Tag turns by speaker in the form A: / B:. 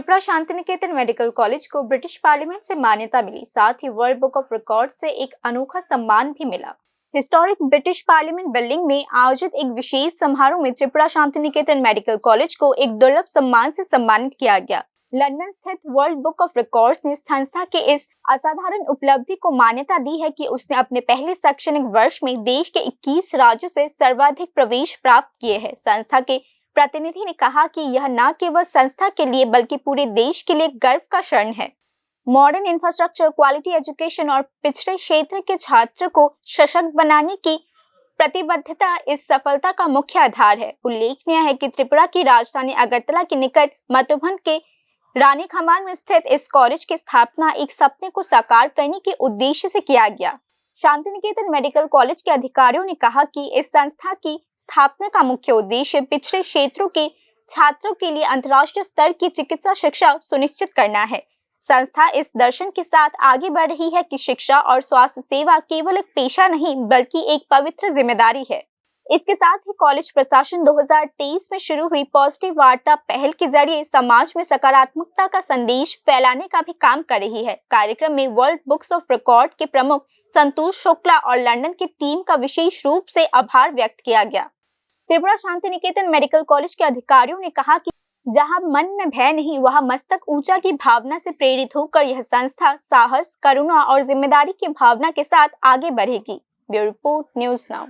A: Tripura Shanti Niketan medical college को British parliament से मान्यता मिली। साथ ही वर्ल्ड बुक ऑफ रिकॉर्ड से एक अनोखा सम्मान भी मिला। हिस्टोरिक ब्रिटिश पार्लियामेंट बिल्डिंग में आयोजित एक विशेष समारोह में त्रिपुरा शांति निकेतन मेडिकल कॉलेज को एक दुर्लभ सम्मान से सम्मानित किया गया। लंदन स्थित वर्ल्ड बुक ऑफ रिकॉर्ड्स ने संस्था के इस असाधारण उपलब्धि को मान्यता दी है कि उसने अपने पहले शैक्षणिक वर्ष में देश के 21 राज्यों से सर्वाधिक प्रवेश प्राप्त किए हैं। संस्था के प्रतिनिधि ने कहा कि यह न केवल संस्था के लिए बल्कि पूरे देश के लिए गर्व का क्षण है। मॉडर्न इंफ्रास्ट्रक्चर, क्वालिटी एजुकेशन और पिछड़े क्षेत्र के छात्र को सशक्त बनाने की प्रतिबद्धता इस सफलता का मुख्य आधार है। उल्लेखनीय है कि त्रिपुरा की राजधानी अगरतला के निकट मतुबन के रानी खमान में स्थित इस कॉलेज की स्थापना एक सपने को साकार करने के उद्देश्य से किया गया। शांति निकेतन मेडिकल कॉलेज के अधिकारियों ने कहा कि इस संस्था की स्थापना का मुख्य उद्देश्य पिछड़े क्षेत्रों के छात्रों के लिए अंतर्राष्ट्रीय स्तर की चिकित्सा शिक्षा सुनिश्चित करना है। संस्था इस दर्शन के साथ आगे बढ़ रही है कि शिक्षा और स्वास्थ्य सेवा केवल एक पेशा नहीं बल्कि एक पवित्र जिम्मेदारी है। इसके साथ ही कॉलेज प्रशासन 2023 में शुरू हुई पॉजिटिव वार्ता पहल के जरिए समाज में सकारात्मकता का संदेश फैलाने का भी काम कर रही है। कार्यक्रम में वर्ल्ड बुक्स ऑफ रिकॉर्ड के प्रमुख संतोष शुक्ला और लंदन की टीम का विशेष रूप से आभार व्यक्त किया गया। त्रिपुरा शांति निकेतन मेडिकल कॉलेज के अधिकारियों ने कहा कि जहां मन में भय नहीं, वहां मस्तक ऊंचा की भावना से प्रेरित होकर यह संस्था साहस, करुणा और जिम्मेदारी की भावना के साथ आगे बढ़ेगी। Bureau report, news now.